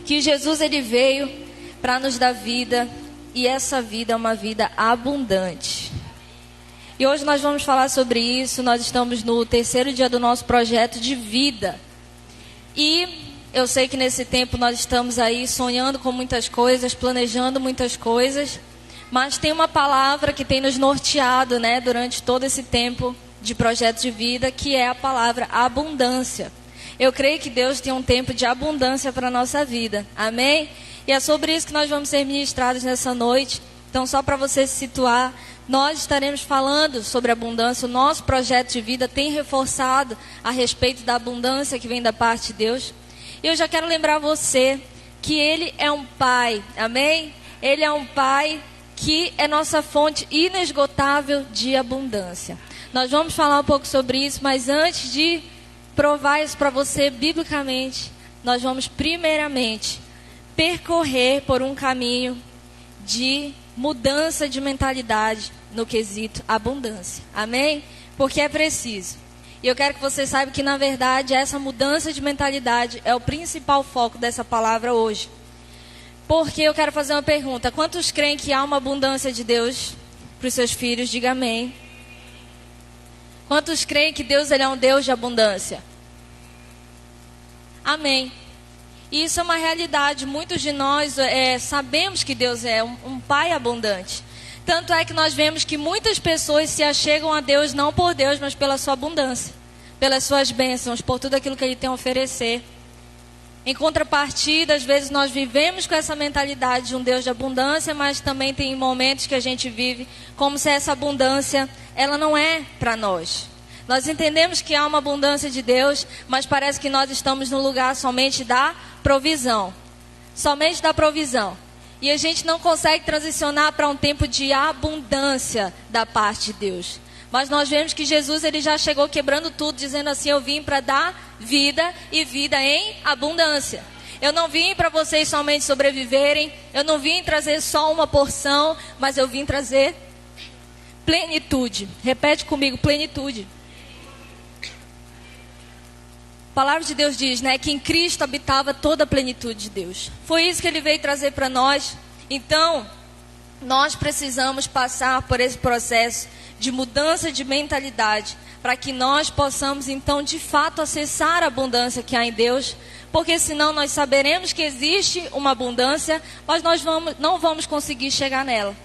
que Jesus ele veio para nos dar vida, e essa vida é uma vida abundante. E hoje nós vamos falar sobre isso. Nós estamos no 3º dia do nosso projeto de vida. E eu sei que nesse tempo nós estamos aí sonhando com muitas coisas, planejando muitas coisas, mas tem uma palavra que tem nos norteado, né, durante todo esse tempo de projeto de vida, que é a palavra abundância. Eu creio que Deus tem um tempo de abundância para a nossa vida. Amém? E é sobre isso que nós vamos ser ministrados nessa noite. Então, só para você se situar, nós estaremos falando sobre abundância. O nosso projeto de vida tem reforçado a respeito da abundância que vem da parte de Deus. E eu já quero lembrar você que Ele é um Pai. Amém? Ele é um Pai que é nossa fonte inesgotável de abundância. Nós vamos falar um pouco sobre isso, mas antes de provar isso para você biblicamente, nós vamos primeiramente percorrer por um caminho de mudança de mentalidade no quesito abundância. Amém? Porque é preciso. E eu quero que você saiba que, na verdade, essa mudança de mentalidade é o principal foco dessa palavra hoje. Porque eu quero fazer uma pergunta. Quantos creem que há uma abundância de Deus para os seus filhos? Diga amém. Quantos creem que Deus ele é um Deus de abundância? Amém. E isso é uma realidade. Muitos de nós sabemos que Deus é um Pai abundante. Tanto é que nós vemos que muitas pessoas se achegam a Deus não por Deus, mas pela sua abundância, pelas suas bênçãos, por tudo aquilo que Ele tem a oferecer. Em contrapartida, às vezes nós vivemos com essa mentalidade de um Deus de abundância, mas também tem momentos que a gente vive como se essa abundância ela não é para nós. Nós entendemos que há uma abundância de Deus, mas parece que nós estamos no lugar somente da provisão. Somente da provisão. E a gente não consegue transicionar para um tempo de abundância da parte de Deus. Mas nós vemos que Jesus ele já chegou quebrando tudo, dizendo assim: eu vim para dar vida e vida em abundância. Eu não vim para vocês somente sobreviverem, eu não vim trazer só uma porção, mas eu vim trazer plenitude. Repete comigo, plenitude. A palavra de Deus diz, né, que em Cristo habitava toda a plenitude de Deus. Foi isso que Ele veio trazer para nós. Então, nós precisamos passar por esse processo de mudança de mentalidade, para que nós possamos, então, de fato, acessar a abundância que há em Deus, porque senão nós saberemos que existe uma abundância, mas nós não vamos conseguir chegar nela.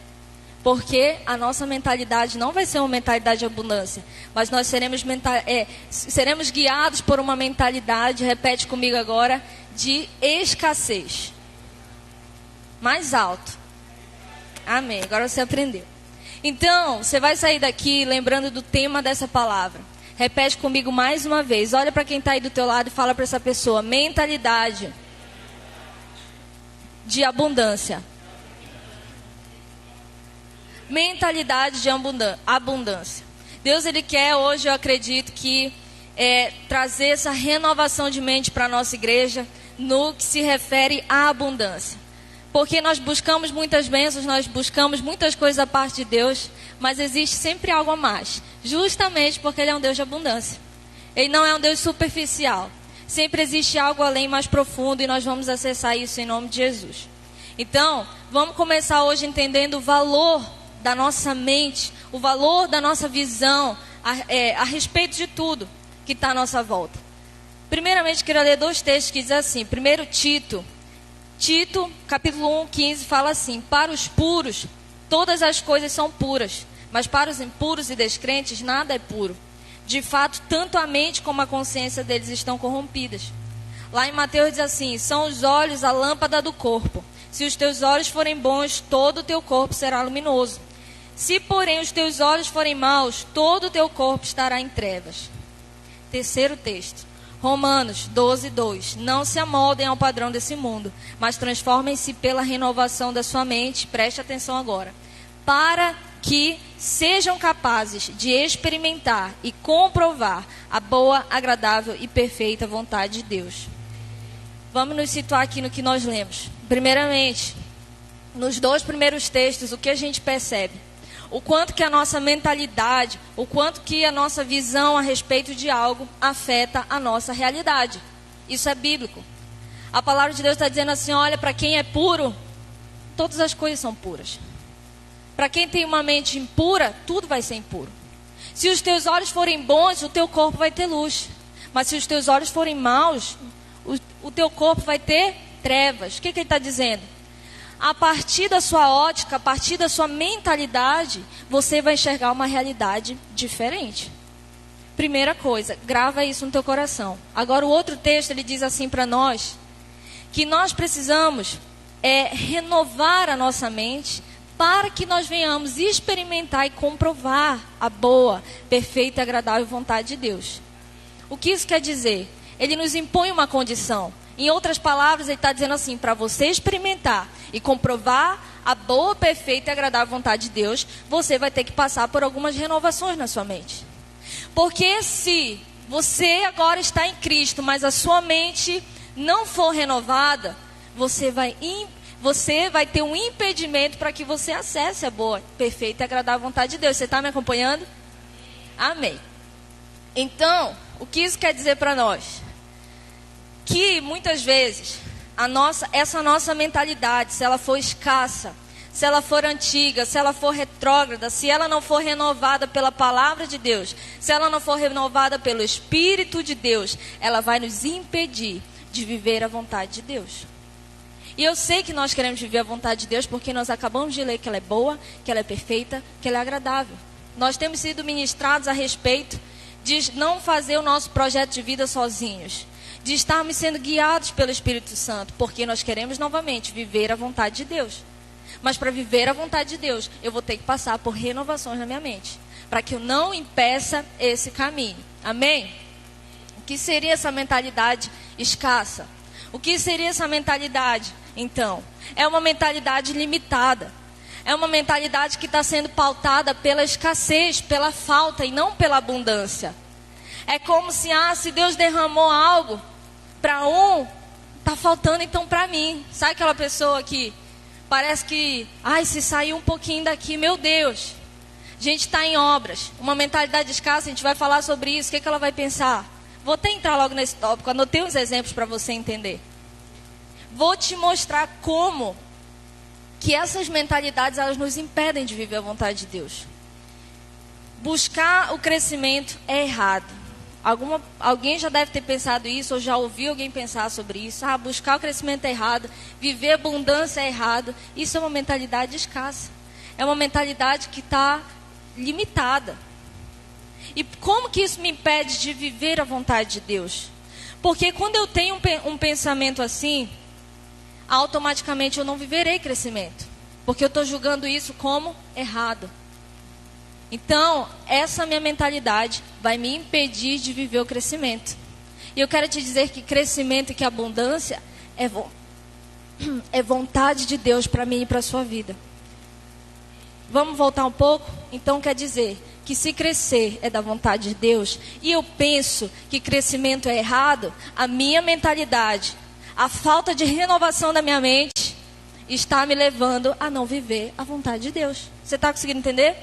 Porque a nossa mentalidade não vai ser uma mentalidade de abundância, mas nós seremos guiados por uma mentalidade, repete comigo agora, de escassez. Mais alto. Amém. Agora você aprendeu. Então, você vai sair daqui lembrando do tema dessa palavra. Repete comigo mais uma vez. Olha para quem está aí do teu lado e fala para essa pessoa: mentalidade de abundância. Mentalidade de abundância. Deus ele quer hoje, eu acredito que trazer essa renovação de mente para a nossa igreja no que se refere à abundância. Porque nós buscamos muitas bênçãos, nós buscamos muitas coisas da parte de Deus, mas existe sempre algo a mais. Justamente porque Ele é um Deus de abundância. Ele não é um Deus superficial. Sempre existe algo além, mais profundo, e nós vamos acessar isso em nome de Jesus. Então, vamos começar hoje entendendo o valor da nossa mente, o valor da nossa visão a respeito de tudo que está à nossa volta. Primeiramente, quero ler 2 textos que dizem assim. Primeiro, Tito, capítulo 1, 15, fala assim: para os puros, todas as coisas são puras, mas para os impuros e descrentes, nada é puro. De fato, tanto a mente como a consciência deles estão corrompidas. Lá em Mateus diz assim: são os olhos a lâmpada do corpo. Se os teus olhos forem bons, todo o teu corpo será luminoso. Se, porém, os teus olhos forem maus, todo o teu corpo estará em trevas. Terceiro texto, Romanos 12, 2. Não se amoldem ao padrão desse mundo, mas transformem-se pela renovação da sua mente. Preste atenção agora. Para que sejam capazes de experimentar e comprovar a boa, agradável e perfeita vontade de Deus. Vamos nos situar aqui no que nós lemos. Primeiramente, nos 2 primeiros textos, o que a gente percebe? O quanto que a nossa mentalidade, o quanto que a nossa visão a respeito de algo afeta a nossa realidade. Isso é bíblico. A palavra de Deus está dizendo assim, olha, para quem é puro, todas as coisas são puras. Para quem tem uma mente impura, tudo vai ser impuro. Se os teus olhos forem bons, o teu corpo vai ter luz. Mas se os teus olhos forem maus, o teu corpo vai ter trevas. O que ele está dizendo? A partir da sua ótica, a partir da sua mentalidade, você vai enxergar uma realidade diferente. Primeira coisa, grava isso no teu coração. Agora o outro texto, ele diz assim para nós, que nós precisamos renovar a nossa mente para que nós venhamos experimentar e comprovar a boa, perfeita e agradável vontade de Deus. O que isso quer dizer? Ele nos impõe uma condição. Em outras palavras, ele está dizendo assim, para você experimentar e comprovar a boa, perfeita e agradável vontade de Deus, você vai ter que passar por algumas renovações na sua mente. Porque se você agora está em Cristo, mas a sua mente não for renovada, você vai ter um impedimento para que você acesse a boa, perfeita e agradável vontade de Deus. Você está me acompanhando? Amém. Então, o que isso quer dizer para nós? Que muitas vezes essa nossa mentalidade, se ela for escassa, se ela for antiga, se ela for retrógrada, se ela não for renovada pela palavra de Deus, se ela não for renovada pelo Espírito de Deus, ela vai nos impedir de viver a vontade de Deus. E eu sei que nós queremos viver a vontade de Deus porque nós acabamos de ler que ela é boa, que ela é perfeita, que ela é agradável. Nós temos sido ministrados a respeito de não fazer o nosso projeto de vida sozinhos, de estarmos sendo guiados pelo Espírito Santo, porque nós queremos novamente viver a vontade de Deus. Mas para viver a vontade de Deus, eu vou ter que passar por renovações na minha mente, para que eu não impeça esse caminho. Amém? O que seria essa mentalidade escassa? O que seria essa mentalidade, então? É uma mentalidade limitada. É uma mentalidade que está sendo pautada pela escassez, pela falta e não pela abundância. É como se Deus derramou algo para um, está faltando então para mim. Sabe aquela pessoa que parece que, se saiu um pouquinho daqui, meu Deus. A gente está em obras, uma mentalidade escassa, a gente vai falar sobre isso, o que ela vai pensar? Vou até entrar logo nesse tópico, anotei uns exemplos para você entender. Vou te mostrar como que essas mentalidades, elas nos impedem de viver a vontade de Deus. Buscar o crescimento é errado. Alguém já deve ter pensado isso, ou já ouviu alguém pensar sobre isso. Buscar o crescimento é errado, viver abundância é errado. Isso é uma mentalidade escassa. É uma mentalidade que está limitada. E como que isso me impede de viver a vontade de Deus? Porque quando eu tenho um pensamento assim, automaticamente eu não viverei crescimento. Porque eu estou julgando isso como errado. Então, essa minha mentalidade vai me impedir de viver o crescimento. E eu quero te dizer que crescimento e que abundância é vontade de Deus para mim e para a sua vida. Vamos voltar um pouco? Então quer dizer que se crescer é da vontade de Deus, e eu penso que crescimento é errado, a minha mentalidade, a falta de renovação da minha mente, está me levando a não viver a vontade de Deus. Você está conseguindo entender?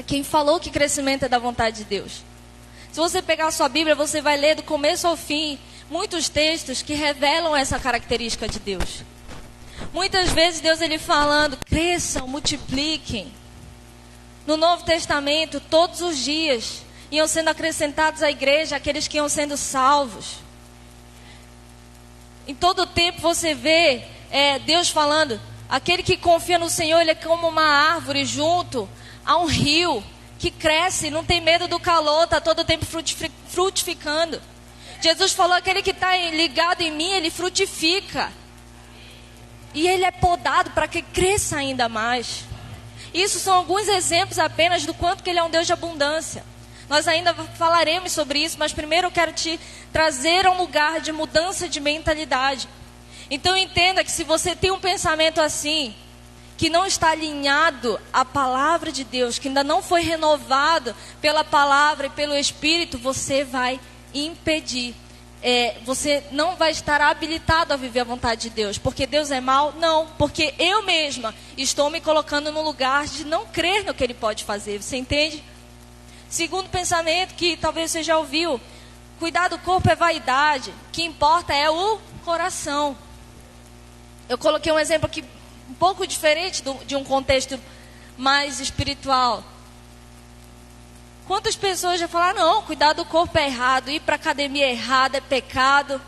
Quem falou que crescimento é da vontade de Deus? Se você pegar a sua Bíblia, você vai ler do começo ao fim muitos textos que revelam essa característica de Deus. Muitas vezes Deus ele falando, cresçam, multipliquem. No Novo Testamento, todos os dias, iam sendo acrescentados à igreja aqueles que iam sendo salvos. Em todo o tempo você vê Deus falando, aquele que confia no Senhor, ele é como uma árvore junto a um rio, que cresce, não tem medo do calor, está todo o tempo frutificando. Jesus falou, aquele que está ligado em mim, ele frutifica. E ele é podado para que cresça ainda mais. Isso são alguns exemplos apenas do quanto que ele é um Deus de abundância. Nós ainda falaremos sobre isso, mas primeiro eu quero te trazer a um lugar de mudança de mentalidade. Então entenda que se você tem um pensamento assim, que não está alinhado à palavra de Deus, que ainda não foi renovado pela palavra e pelo Espírito, você vai impedir. Você não vai estar habilitado a viver a vontade de Deus. Porque Deus é mau? Não. Porque eu mesma estou me colocando no lugar de não crer no que Ele pode fazer. Você entende? Segundo pensamento que talvez você já ouviu. Cuidar do corpo é vaidade. O que importa é o coração. Eu coloquei um exemplo aqui um pouco diferente de um contexto mais espiritual. Quantas pessoas já falaram, não, cuidar do corpo é errado, ir para a academia é errado, é pecado.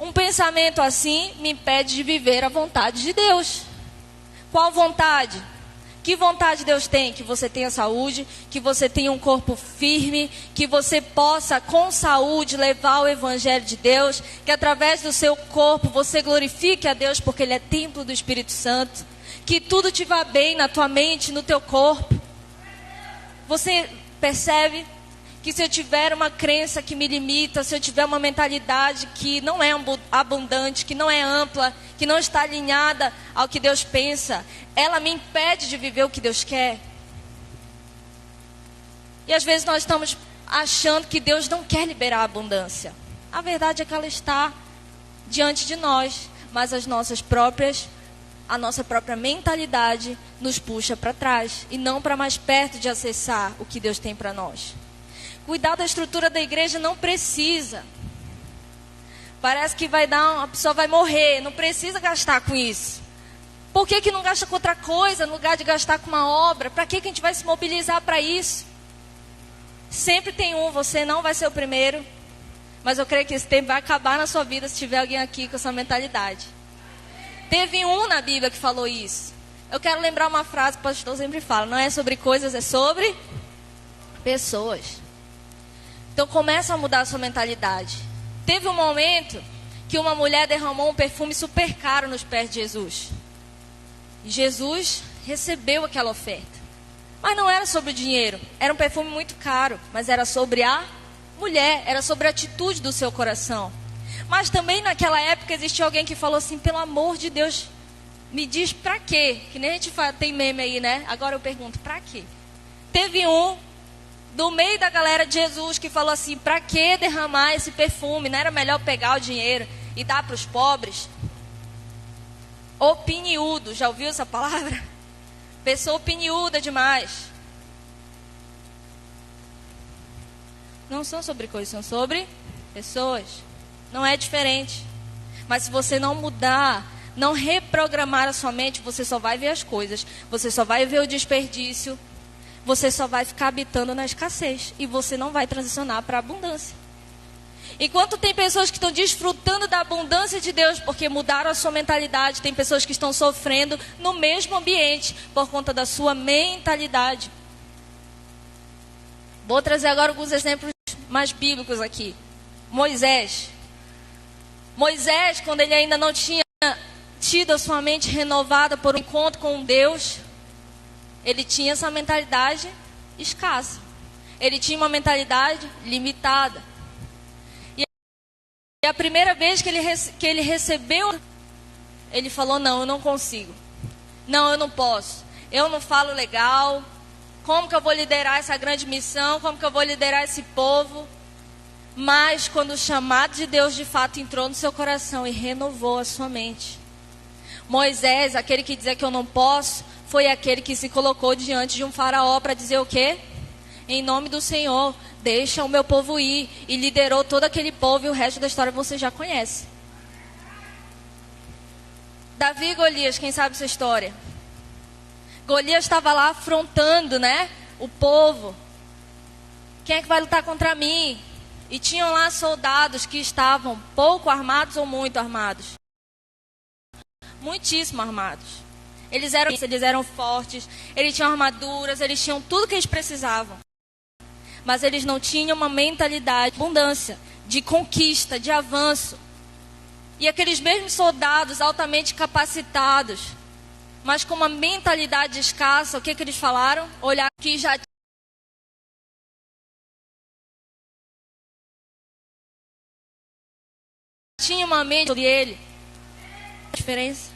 Um pensamento assim me impede de viver a vontade de Deus. Qual vontade? Que vontade Deus tem? Que você tenha saúde, que você tenha um corpo firme, que você possa com saúde levar o evangelho de Deus, que através do seu corpo você glorifique a Deus porque Ele é templo do Espírito Santo, que tudo te vá bem na tua mente, no teu corpo. Você percebe que se eu tiver uma crença que me limita, se eu tiver uma mentalidade que não é abundante, que não é ampla, que não está alinhada ao que Deus pensa, ela me impede de viver o que Deus quer. E às vezes nós estamos achando que Deus não quer liberar a abundância. A verdade é que ela está diante de nós, mas a nossa própria mentalidade nos puxa para trás e não para mais perto de acessar o que Deus tem para nós. Cuidar da estrutura da igreja não precisa. Parece que a pessoa vai morrer, não precisa gastar com isso. Por que não gasta com outra coisa, no lugar de gastar com uma obra? Para que a gente vai se mobilizar para isso? Sempre tem você não vai ser o primeiro, mas eu creio que esse tempo vai acabar na sua vida se tiver alguém aqui com essa mentalidade. Teve um na Bíblia que falou isso. Eu quero lembrar uma frase que o pastor sempre fala, não é sobre coisas, é sobre pessoas. Então começa a mudar a sua mentalidade. Teve um momento que uma mulher derramou um perfume super caro nos pés de Jesus. E Jesus recebeu aquela oferta. Mas não era sobre o dinheiro. Era um perfume muito caro. Mas era sobre a mulher. Era sobre a atitude do seu coração. Mas também naquela época existia alguém que falou assim, pelo amor de Deus, me diz pra quê? Que nem a gente tem meme aí, né? Agora eu pergunto, pra quê? Teve um do meio da galera de Jesus que falou assim, para que derramar esse perfume? Não era melhor pegar o dinheiro e dar para os pobres? Opiniudo, já ouviu essa palavra? Pessoa opiniuda demais. Não são sobre coisas, são sobre pessoas. Não é diferente. Mas se você não mudar, não reprogramar a sua mente, você só vai ver as coisas, você só vai ver o desperdício, você só vai ficar habitando na escassez e você não vai transicionar para a abundância. Enquanto tem pessoas que estão desfrutando da abundância de Deus porque mudaram a sua mentalidade, tem pessoas que estão sofrendo no mesmo ambiente por conta da sua mentalidade. Vou trazer agora alguns exemplos mais bíblicos aqui. Moisés, quando ele ainda não tinha tido a sua mente renovada por um encontro com Deus, ele tinha essa mentalidade escassa. Ele tinha uma mentalidade limitada. E a primeira vez que ele recebeu, ele falou, não, eu não consigo. Não, eu não posso. Eu não falo legal. Como que eu vou liderar essa grande missão? Como que eu vou liderar esse povo? Mas quando o chamado de Deus de fato entrou no seu coração e renovou a sua mente. Moisés, aquele que dizia que eu não posso, foi aquele que se colocou diante de um faraó para dizer o quê? Em nome do Senhor, deixa o meu povo ir. E liderou todo aquele povo e o resto da história você já conhece. Davi e Golias, quem sabe essa história? Golias estava lá afrontando, né, o povo. Quem é que vai lutar contra mim? E tinham lá soldados que estavam pouco armados ou muito armados? Muitíssimo armados. Eles eram fortes, eles tinham armaduras, eles tinham tudo que eles precisavam. Mas eles não tinham uma mentalidade de abundância, de conquista, de avanço. E aqueles mesmos soldados altamente capacitados, mas com uma mentalidade escassa, o que eles falaram? Olhar que já tinha uma mente sobre ele. A diferença?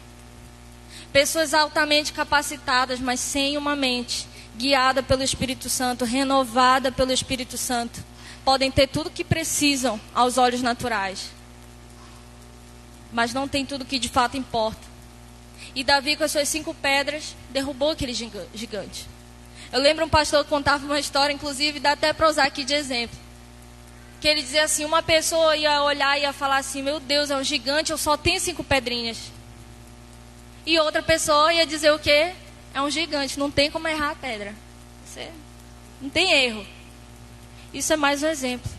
Pessoas altamente capacitadas, mas sem uma mente guiada pelo Espírito Santo, renovada pelo Espírito Santo, podem ter tudo o que precisam aos olhos naturais, mas não tem tudo que de fato importa. E Davi, com as suas 5 pedras, derrubou aquele gigante. Eu lembro um pastor que contava uma história, inclusive dá até para usar aqui de exemplo. que ele dizia assim, uma pessoa ia olhar e ia falar assim, meu Deus, é um gigante, eu só tenho 5 pedrinhas. E outra pessoa ia dizer o quê? É um gigante, não tem como errar a pedra. Você não tem erro. Isso é mais um exemplo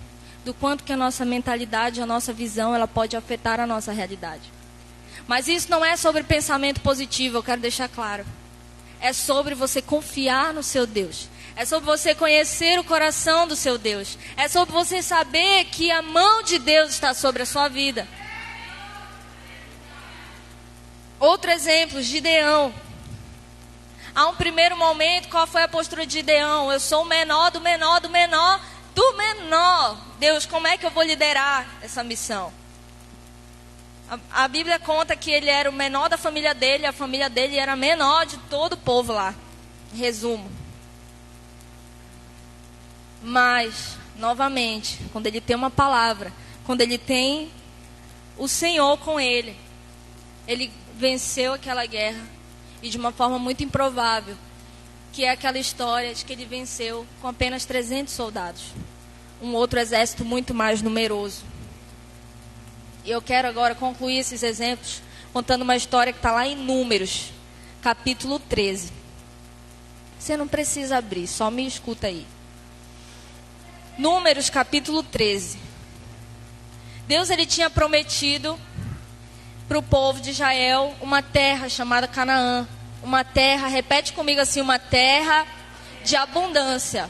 do quanto que a nossa mentalidade, a nossa visão, ela pode afetar a nossa realidade. Mas isso não é sobre pensamento positivo, eu quero deixar claro. É sobre você confiar no seu Deus. É sobre você conhecer o coração do seu Deus. É sobre você saber que a mão de Deus está sobre a sua vida. Outro exemplo, Gideão. Há um primeiro momento, qual foi a postura de Gideão? Eu sou o menor do menor do menor do menor. Deus, como é que eu vou liderar essa missão? A Bíblia conta que ele era o menor da família dele, a família dele era a menor de todo o povo lá. Resumo. Mas, novamente, quando ele tem uma palavra, quando ele tem o Senhor com ele, ele venceu aquela guerra e de uma forma muito improvável, que é aquela história de que ele venceu com apenas 300 soldados. Um outro exército muito mais numeroso. E eu quero agora concluir esses exemplos contando uma história que está lá em Números, capítulo 13. Você não precisa abrir, só me escuta aí. Números, capítulo 13. Deus, ele tinha prometido para o povo de Israel uma terra chamada Canaã. Uma terra, repete comigo assim, uma terra de abundância.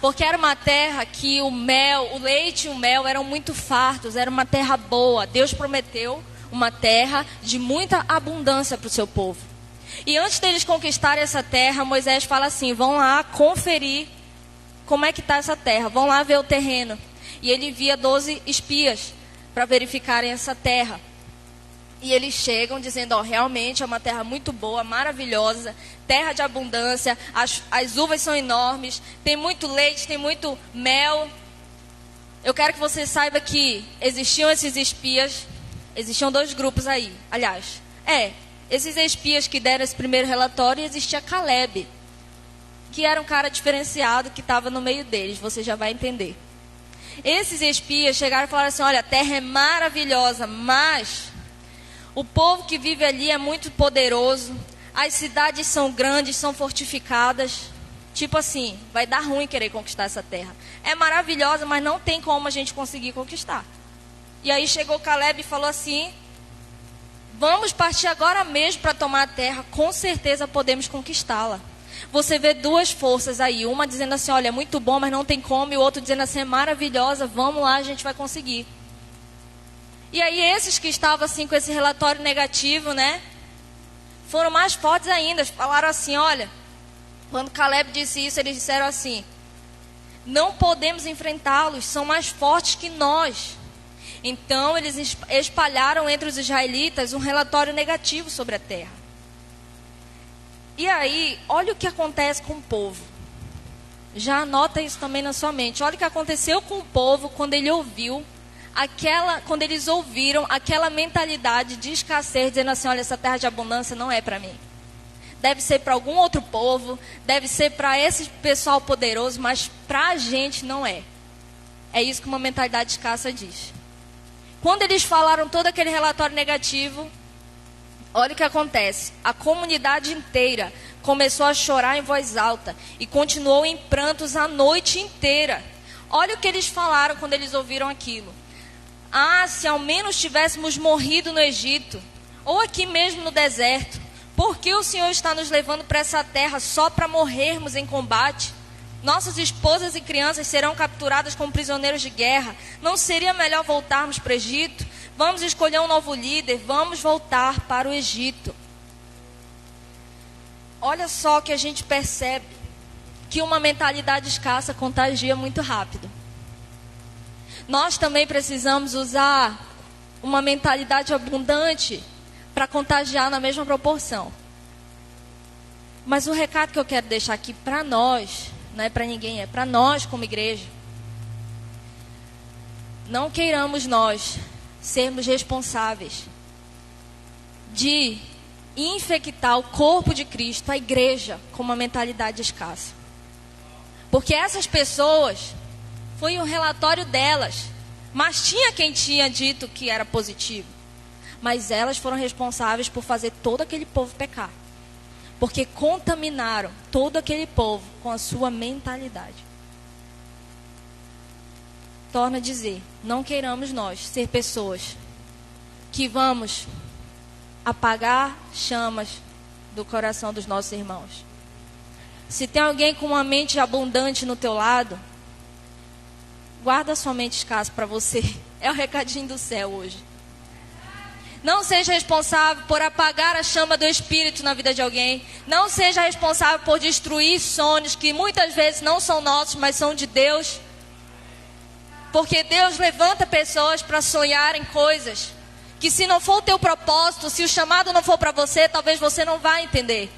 Porque era uma terra que o mel, o leite e o mel eram muito fartos, era uma terra boa. Deus prometeu uma terra de muita abundância para o seu povo. E antes deles conquistarem essa terra, Moisés fala assim, vão lá conferir como é que está essa terra, vão lá ver o terreno. E ele envia 12 espias para verificarem essa terra. E eles chegam dizendo, ó, realmente é uma terra muito boa, maravilhosa, terra de abundância, as uvas são enormes, tem muito leite, tem muito mel. Eu quero que você saiba que existiam esses espias, existiam 2 grupos aí, aliás. Esses espias que deram esse primeiro relatório, e existia Caleb, que era um cara diferenciado que estava no meio deles, você já vai entender. Esses espias chegaram e falaram assim, olha, a terra é maravilhosa, mas o povo que vive ali é muito poderoso. As cidades são grandes, são fortificadas. Tipo assim, vai dar ruim querer conquistar essa terra. É maravilhosa, mas não tem como a gente conseguir conquistar. E aí chegou Caleb e falou assim, vamos partir agora mesmo para tomar a terra. Com certeza podemos conquistá-la. Você vê 2 forças aí. Uma dizendo assim, olha, é muito bom, mas não tem como. E o outro dizendo assim, é maravilhosa, vamos lá, a gente vai conseguir. E aí esses que estavam assim com esse relatório negativo, né, foram mais fortes ainda, falaram assim, olha, quando Caleb disse isso, eles disseram assim, não podemos enfrentá-los, são mais fortes que nós. Então eles espalharam entre os israelitas um relatório negativo sobre a terra. E aí, olha o que acontece com o povo. Já anota isso também na sua mente. Olha o que aconteceu com o povo quando ele ouviu quando eles ouviram aquela mentalidade de escassez, dizendo assim, olha, essa terra de abundância não é para mim. Deve ser para algum outro povo, deve ser para esse pessoal poderoso, mas para a gente não é. É isso que uma mentalidade escassa diz. Quando eles falaram todo aquele relatório negativo, olha o que acontece. A comunidade inteira começou a chorar em voz alta e continuou em prantos a noite inteira. Olha o que eles falaram quando eles ouviram aquilo. Ah, se ao menos tivéssemos morrido no Egito, ou aqui mesmo no deserto, por que o Senhor está nos levando para essa terra só para morrermos em combate? Nossas esposas e crianças serão capturadas como prisioneiros de guerra. Não seria melhor voltarmos para o Egito? Vamos escolher um novo líder, vamos voltar para o Egito. Olha só que a gente percebe que uma mentalidade escassa contagia muito rápido. Nós também precisamos usar uma mentalidade abundante para contagiar na mesma proporção. Mas o recado que eu quero deixar aqui para nós, não é para ninguém, é para nós como igreja. Não queiramos nós sermos responsáveis de infectar o corpo de Cristo, a igreja, com uma mentalidade escassa. Porque essas pessoas Foi um relatório delas. Mas tinha quem tinha dito que era positivo. Mas elas foram responsáveis por fazer todo aquele povo pecar. Porque contaminaram todo aquele povo com a sua mentalidade. Torna a dizer, não queiramos nós ser pessoas que vamos apagar chamas do coração dos nossos irmãos. Se tem alguém com uma mente abundante no teu lado, guarda sua mente escassa para você. É o recadinho do céu hoje. Não seja responsável por apagar a chama do Espírito na vida de alguém. Não seja responsável por destruir sonhos que muitas vezes não são nossos, mas são de Deus. Porque Deus levanta pessoas para sonharem coisas que, se não for o teu propósito, se o chamado não for para você, talvez você não vá entender.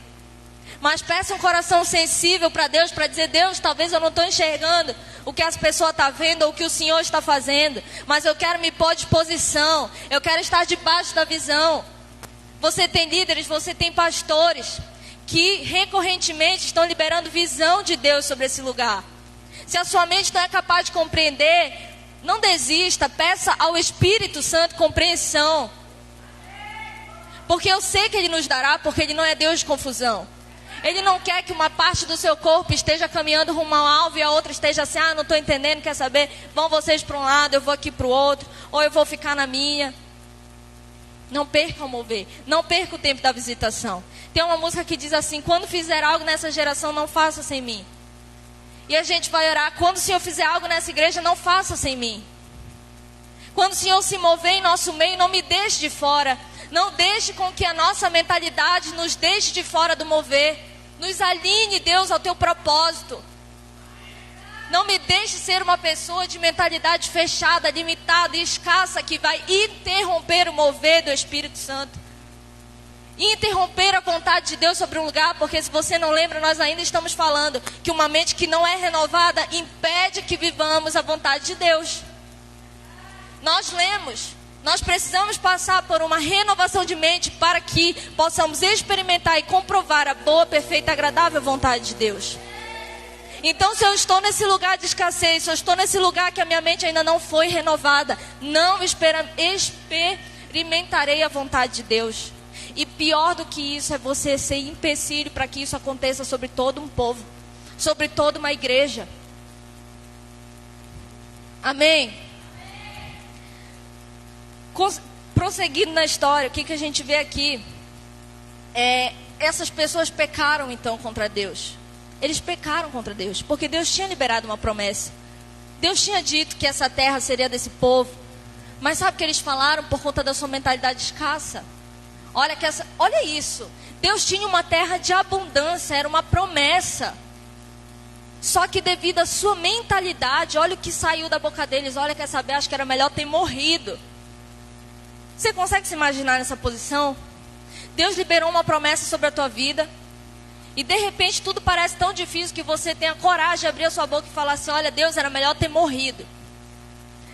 Mas peça um coração sensível para Deus, para dizer, Deus, talvez eu não estou enxergando o que as pessoas estão vendo ou o que o Senhor está fazendo, mas eu quero me pôr à disposição, eu quero estar debaixo da visão. Você tem líderes, você tem pastores que recorrentemente estão liberando visão de Deus sobre esse lugar. Se a sua mente não é capaz de compreender, não desista, peça ao Espírito Santo compreensão. Porque eu sei que Ele nos dará, porque Ele não é Deus de confusão. Ele não quer que uma parte do seu corpo esteja caminhando rumo ao alvo e a outra esteja assim, não estou entendendo, quer saber? Vão vocês para um lado, eu vou aqui para o outro, ou eu vou ficar na minha. Não perca o mover, não perca o tempo da visitação. Tem uma música que diz assim, quando fizer algo nessa geração, não faça sem mim. E a gente vai orar, quando o Senhor fizer algo nessa igreja, não faça sem mim. Quando o Senhor se mover em nosso meio, não me deixe de fora. Não deixe com que a nossa mentalidade nos deixe de fora do mover. Nos alinhe, Deus, ao teu propósito. Não me deixe ser uma pessoa de mentalidade fechada, limitada e escassa que vai interromper o mover do Espírito Santo. Interromper a vontade de Deus sobre um lugar, porque se você não lembra, nós ainda estamos falando que uma mente que não é renovada impede que vivamos a vontade de Deus. Nós lemos. Nós precisamos passar por uma renovação de mente para que possamos experimentar e comprovar a boa, perfeita e agradável vontade de Deus. Então, se eu estou nesse lugar de escassez, se eu estou nesse lugar que a minha mente ainda não foi renovada, não experimentarei a vontade de Deus. E pior do que isso é você ser empecilho para que isso aconteça sobre todo um povo, sobre toda uma igreja. Amém? Prosseguindo na história, o que a gente vê aqui? Essas pessoas pecaram então contra Deus. Eles pecaram contra Deus, porque Deus tinha liberado uma promessa. Deus tinha dito que essa terra seria desse povo. Mas sabe o que eles falaram por conta da sua mentalidade escassa? Olha isso. Deus tinha uma terra de abundância, era uma promessa. Só que devido à sua mentalidade, olha o que saiu da boca deles. Olha, quer saber, acho que era melhor ter morrido. Você consegue se imaginar nessa posição? Deus liberou uma promessa sobre a tua vida. E de repente tudo parece tão difícil que você tenha coragem de abrir a sua boca e falar assim, olha Deus, era melhor ter morrido.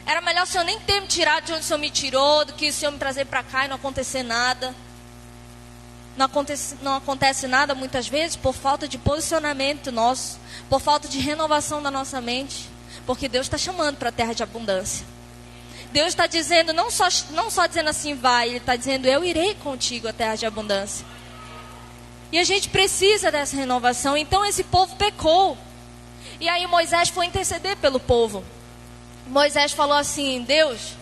Era melhor o Senhor nem ter me tirado de onde o Senhor me tirou, do que o Senhor me trazer para cá e não acontecer nada. Não acontece nada muitas vezes por falta de posicionamento nosso, por falta de renovação da nossa mente. Porque Deus está chamando para a terra de abundância. Deus está dizendo, não só dizendo assim, vai, Ele está dizendo, eu irei contigo à terra de abundância. E a gente precisa dessa renovação. Então esse povo pecou. E aí Moisés foi interceder pelo povo. Moisés falou assim, Deus,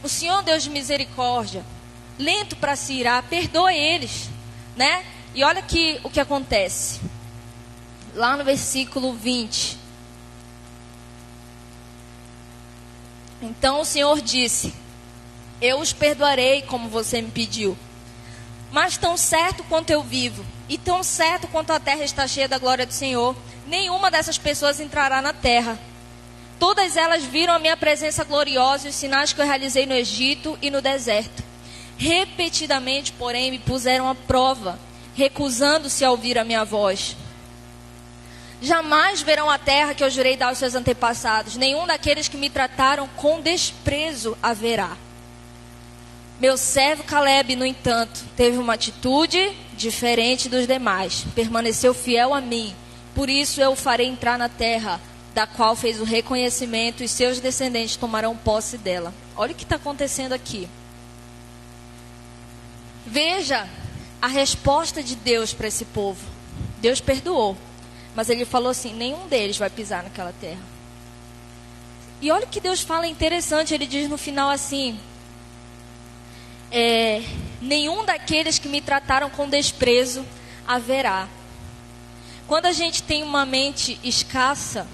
o Senhor é um Deus de misericórdia, lento para se irar, perdoa eles, né? E olha aqui o que acontece. Lá no versículo 20. Então o Senhor disse, eu os perdoarei como você me pediu. Mas tão certo quanto eu vivo, e tão certo quanto a terra está cheia da glória do Senhor, nenhuma dessas pessoas entrará na terra. Todas elas viram a minha presença gloriosa e os sinais que eu realizei no Egito e no deserto. Repetidamente, porém, me puseram à prova, recusando-se a ouvir a minha voz. Jamais verão a terra que eu jurei dar aos seus antepassados. Nenhum daqueles que me trataram com desprezo haverá. Meu servo Caleb, no entanto, teve uma atitude diferente dos demais. Permaneceu fiel a mim. Por isso eu o farei entrar na terra da qual fez o reconhecimento, e seus descendentes tomarão posse dela. Olha o que está acontecendo aqui. Veja a resposta de Deus para esse povo. Deus perdoou, mas ele falou assim, nenhum deles vai pisar naquela terra. E olha o que Deus fala interessante, ele diz no final assim, nenhum daqueles que me trataram com desprezo haverá. Quando a gente tem uma mente escassa,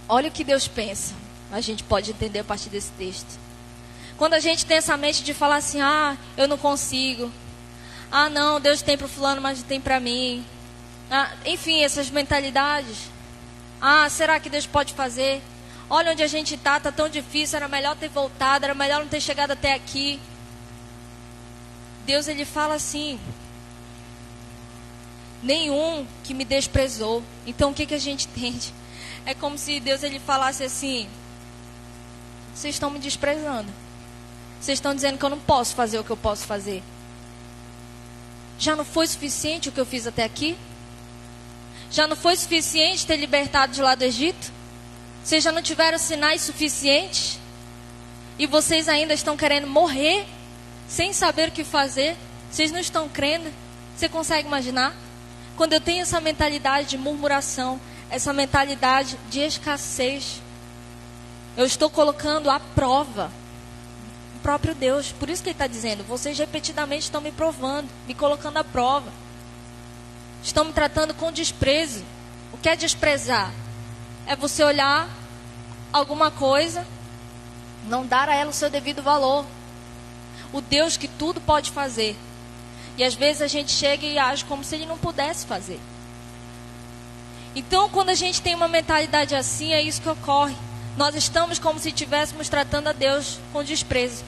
olha o que Deus pensa. A gente pode entender a partir desse texto. Quando a gente tem essa mente de falar assim, eu não consigo. Não, Deus tem para o fulano, mas não tem para mim. Enfim, essas mentalidades. Será que Deus pode fazer? Olha onde a gente está tão difícil, era melhor ter voltado, era melhor não ter chegado até aqui. Deus, ele fala assim, nenhum que me desprezou. Então o que a gente entende? É como se Deus, ele falasse assim, vocês estão me desprezando. Vocês estão dizendo que eu não posso fazer o que eu posso fazer. Já não foi suficiente o que eu fiz até aqui? Já não foi suficiente ter libertado de lá do Egito? Vocês já não tiveram sinais suficientes? E vocês ainda estão querendo morrer sem saber o que fazer? Vocês não estão crendo? Você consegue imaginar? Quando eu tenho essa mentalidade de murmuração, essa mentalidade de escassez, eu estou colocando à prova o próprio Deus. Por isso que ele está dizendo, vocês repetidamente estão me provando, me colocando à prova. Estão me tratando com desprezo. O que é desprezar? É você olhar alguma coisa, não dar a ela o seu devido valor. O Deus que tudo pode fazer. E às vezes a gente chega e age como se ele não pudesse fazer. Então, quando a gente tem uma mentalidade assim, é isso que ocorre. Nós estamos como se estivéssemos tratando a Deus com desprezo.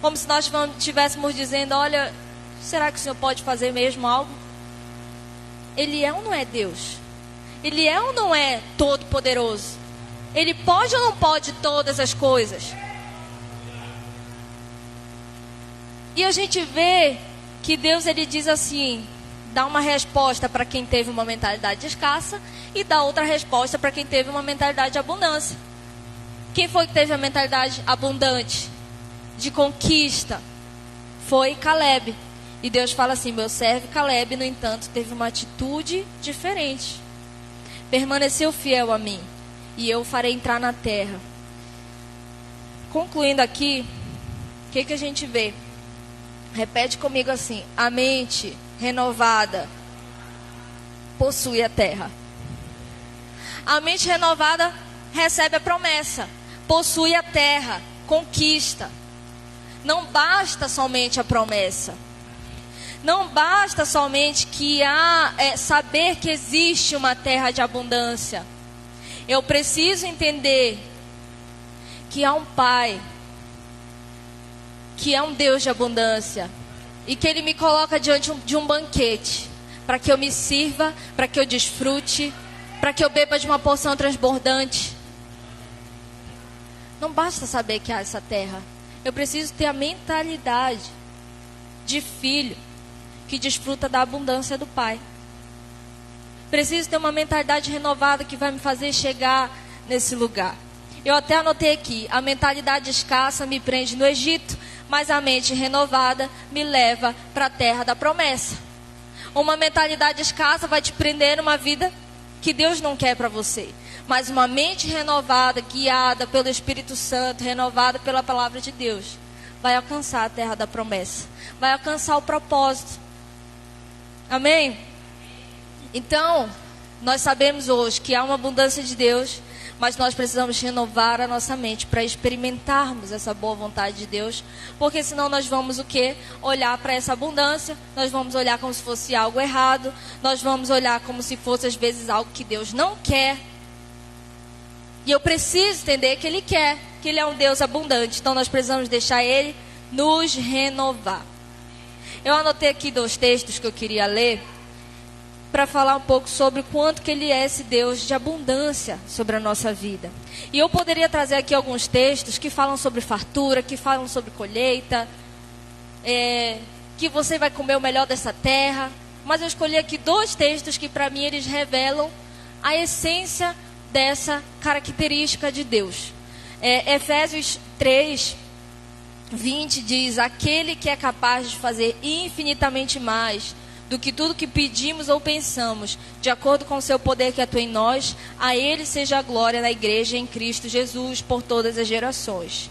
Como se nós estivéssemos dizendo, olha, será que o Senhor pode fazer mesmo algo? Ele é ou não é Deus? Ele é ou não é todo poderoso? Ele pode ou não pode todas as coisas? E a gente vê que Deus, ele diz assim, dá uma resposta para quem teve uma mentalidade escassa e dá outra resposta para quem teve uma mentalidade de abundância. Quem foi que teve a mentalidade abundante, de conquista? Foi Caleb. E Deus fala assim, meu servo Caleb, no entanto, teve uma atitude diferente. Permaneceu fiel a mim, e eu o farei entrar na terra. Concluindo aqui, o que a gente vê? Repete comigo assim, a mente renovada possui a terra. A mente renovada recebe a promessa, possui a terra, conquista. Não basta somente a promessa. Não basta somente que saber que existe uma terra de abundância. Eu preciso entender que há um Pai, que é um Deus de abundância, e que Ele me coloca diante de um banquete, para que eu me sirva, para que eu desfrute, para que eu beba de uma porção transbordante. Não basta saber que há essa terra. Eu preciso ter a mentalidade de filho que desfruta da abundância do Pai. Preciso ter uma mentalidade renovada que vai me fazer chegar nesse lugar. Eu até anotei aqui, a mentalidade escassa me prende no Egito, mas a mente renovada me leva para a terra da promessa. Uma mentalidade escassa vai te prender numa vida que Deus não quer para você. Mas uma mente renovada, guiada pelo Espírito Santo, renovada pela palavra de Deus, vai alcançar a terra da promessa. Vai alcançar o propósito. Amém? Então, nós sabemos hoje que há uma abundância de Deus, mas nós precisamos renovar a nossa mente para experimentarmos essa boa vontade de Deus, porque senão nós vamos o quê? Olhar para essa abundância, nós vamos olhar como se fosse algo errado, nós vamos olhar como se fosse às vezes algo que Deus não quer. E eu preciso entender que Ele quer, que Ele é um Deus abundante, então nós precisamos deixar Ele nos renovar. Eu anotei aqui 2 textos que eu queria ler, para falar um pouco sobre o quanto que Ele é esse Deus de abundância sobre a nossa vida. E eu poderia trazer aqui alguns textos que falam sobre fartura, que falam sobre colheita, que você vai comer o melhor dessa terra. Mas eu escolhi aqui 2 textos que para mim eles revelam a essência dessa característica de Deus. Efésios 3, 20 diz: aquele que é capaz de fazer infinitamente mais do que tudo que pedimos ou pensamos, de acordo com o seu poder que atua em nós, a ele seja a glória na igreja em Cristo Jesus por todas as gerações.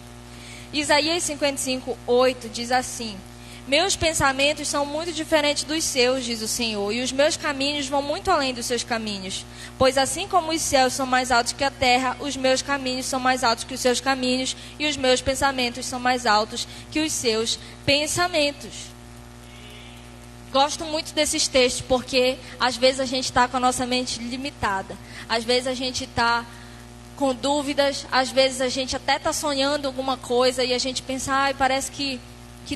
Isaías 55, 8 diz assim: meus pensamentos são muito diferentes dos seus, diz o Senhor, e os meus caminhos vão muito além dos seus caminhos. Pois assim como os céus são mais altos que a terra, os meus caminhos são mais altos que os seus caminhos, e os meus pensamentos são mais altos que os seus pensamentos. Gosto muito desses textos, porque às vezes a gente está com a nossa mente limitada. Às vezes a gente está com dúvidas, às vezes a gente até está sonhando alguma coisa e a gente pensa, parece que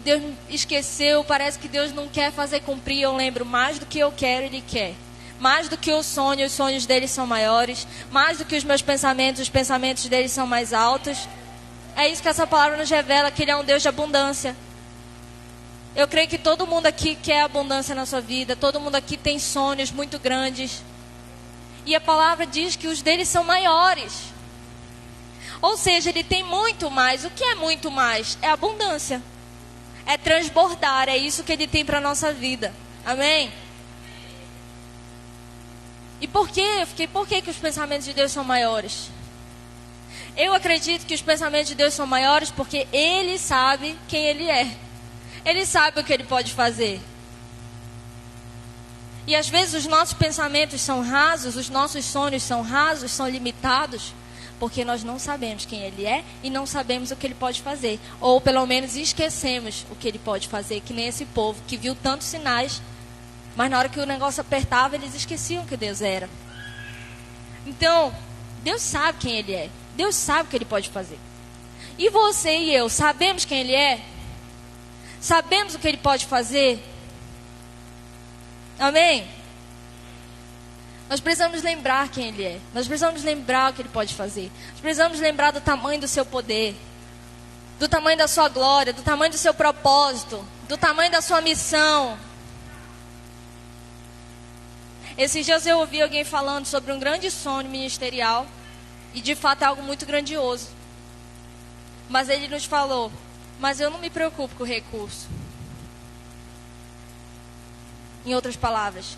Deus esqueceu, parece que Deus não quer fazer cumprir. Eu lembro, mais do que eu quero, Ele quer. Mais do que eu sonho, os sonhos dele são maiores. Mais do que os meus pensamentos, os pensamentos dele são mais altos. É isso que essa palavra nos revela, que Ele é um Deus de abundância. Eu creio que todo mundo aqui quer abundância na sua vida. Todo mundo aqui tem sonhos muito grandes. E a palavra diz que os deles são maiores. Ou seja, Ele tem muito mais. O que é muito mais? É abundância. É transbordar. É isso que Ele tem para a nossa vida. Amém? E por quê? Por que os pensamentos de Deus são maiores? Eu acredito que os pensamentos de Deus são maiores porque Ele sabe quem Ele é. Ele sabe o que Ele pode fazer. E às vezes os nossos pensamentos são rasos, os nossos sonhos são rasos, são limitados, porque nós não sabemos quem Ele é e não sabemos o que Ele pode fazer. Ou pelo menos esquecemos o que Ele pode fazer, que nem esse povo que viu tantos sinais, mas na hora que o negócio apertava, eles esqueciam que Deus era. Então, Deus sabe quem Ele é. Deus sabe o que Ele pode fazer. E você e eu, sabemos quem Ele é? Sabemos o que Ele pode fazer? Amém? Nós precisamos lembrar quem Ele é. Nós precisamos lembrar o que Ele pode fazer. Nós precisamos lembrar do tamanho do seu poder, do tamanho da sua glória, do tamanho do seu propósito, do tamanho da sua missão. Esses dias eu ouvi alguém falando sobre um grande sonho ministerial. E de fato é algo muito grandioso. Mas ele nos falou: mas eu não me preocupo com o recurso. Em outras palavras,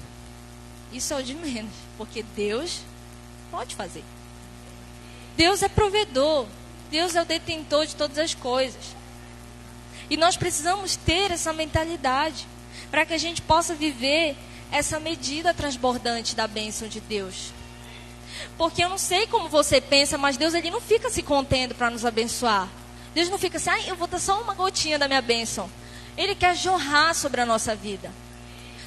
isso é o de menos, porque Deus pode fazer. Deus é provedor. Deus é o detentor de todas as coisas. E nós precisamos ter essa mentalidade para que a gente possa viver essa medida transbordante da bênção de Deus. Porque eu não sei como você pensa, mas Deus, Ele não fica se contendo para nos abençoar. Deus não fica assim, eu vou dar só uma gotinha da minha bênção. Ele quer jorrar sobre a nossa vida.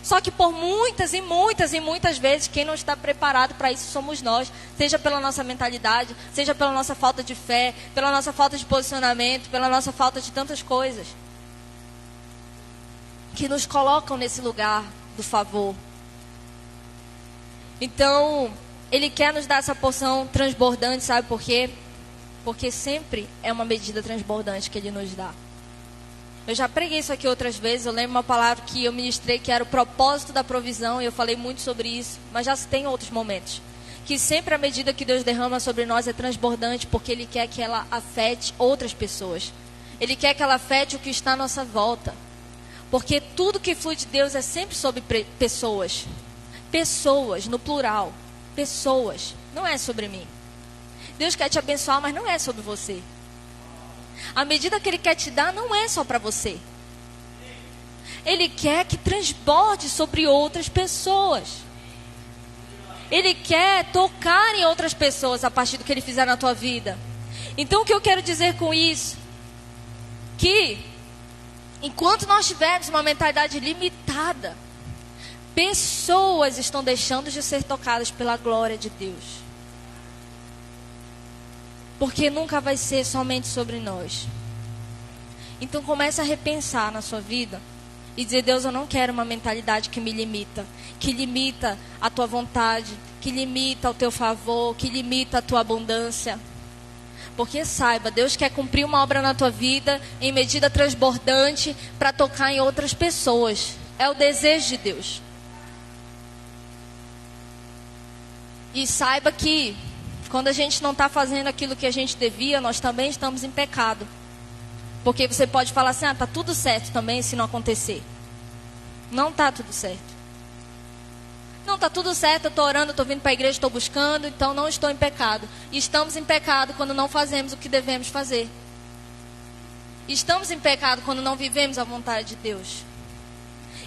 Só que por muitas e muitas e muitas vezes, quem não está preparado para isso somos nós. Seja pela nossa mentalidade, seja pela nossa falta de fé, pela nossa falta de posicionamento, pela nossa falta de tantas coisas que nos colocam nesse lugar do favor. Então, Ele quer nos dar essa porção transbordante, sabe por quê? Porque sempre é uma medida transbordante que Ele nos dá. Eu já preguei isso aqui outras vezes. Eu lembro uma palavra que eu ministrei, que era o propósito da provisão, e eu falei muito sobre isso, mas já tem outros momentos. Que sempre a medida que Deus derrama sobre nós é transbordante, porque Ele quer que ela afete outras pessoas. Ele quer que ela afete o que está à nossa volta. Porque tudo que flui de Deus é sempre sobre pessoas. Pessoas, no plural. Pessoas. Não é sobre mim. Deus quer te abençoar, mas não é sobre você. A medida que Ele quer te dar não é só para você. Ele quer que transborde sobre outras pessoas. Ele quer tocar em outras pessoas a partir do que Ele fizer na tua vida. Então o que eu quero dizer com isso? Que enquanto nós tivermos uma mentalidade limitada, pessoas estão deixando de ser tocadas pela glória de Deus. Porque nunca vai ser somente sobre nós. Então comece a repensar na sua vida e dizer: Deus, eu não quero uma mentalidade que me limita, que limita a tua vontade, que limita o teu favor, que limita a tua abundância. Porque saiba, Deus quer cumprir uma obra na tua vida em medida transbordante para tocar em outras pessoas. É o desejo de Deus. E saiba que Quando a gente não está fazendo aquilo que a gente devia, nós também estamos em pecado. Porque você pode falar assim, tá tudo certo também se não acontecer. Não está tudo certo. Não, está tudo certo, eu estou orando, estou vindo para a igreja, estou buscando, então não estou em pecado. E estamos em pecado quando não fazemos o que devemos fazer. Estamos em pecado quando não vivemos a vontade de Deus.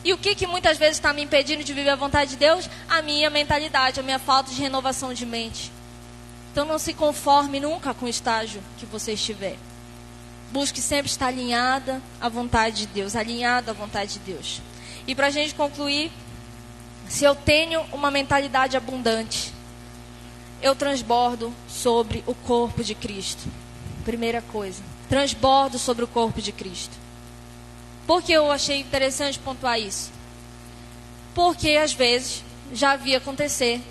E o que muitas vezes está me impedindo de viver a vontade de Deus? A minha mentalidade, a minha falta de renovação de mente. Então não se conforme nunca com o estágio que você estiver. Busque sempre estar alinhada à vontade de Deus, alinhado à vontade de Deus. E para a gente concluir, se eu tenho uma mentalidade abundante, eu transbordo sobre o corpo de Cristo. Primeira coisa, transbordo sobre o corpo de Cristo. Por que eu achei interessante pontuar isso? Porque às vezes já vi acontecer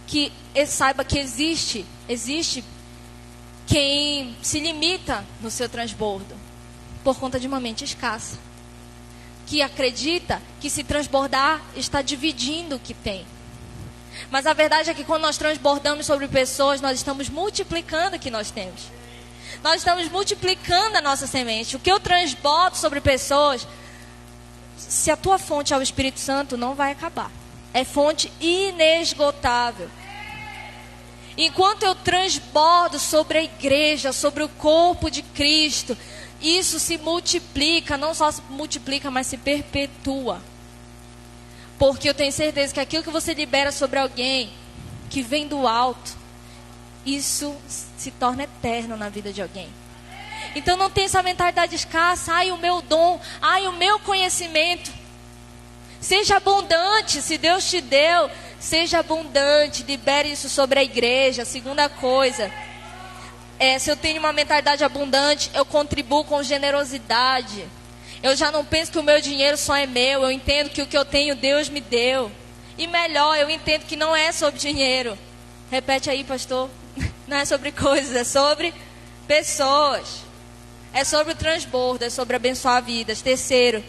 que saiba que existe quem se limita no seu transbordo por conta de uma mente escassa, que acredita que se transbordar está dividindo o que tem. Mas a verdade é que quando nós transbordamos sobre pessoas, nós estamos multiplicando o que nós temos. Nós estamos multiplicando a nossa semente. O que eu transbordo sobre pessoas, se a tua fonte é o Espírito Santo, não vai acabar. É fonte inesgotável. Enquanto eu transbordo sobre a igreja, sobre o corpo de Cristo, isso se multiplica, não só se multiplica, mas se perpetua. Porque eu tenho certeza que aquilo que você libera sobre alguém, que vem do alto, isso se torna eterno na vida de alguém. Então não tem essa mentalidade escassa, o meu dom, o meu conhecimento. Seja abundante, se Deus te deu, seja abundante, libere isso sobre a igreja. Segunda coisa, se eu tenho uma mentalidade abundante, eu contribuo com generosidade. Eu já não penso que o meu dinheiro só é meu, eu entendo que o que eu tenho Deus me deu. E melhor, eu entendo que não é sobre dinheiro. Repete aí, pastor. Não é sobre coisas, é sobre pessoas. É sobre o transbordo, é sobre abençoar vidas. Terceiro,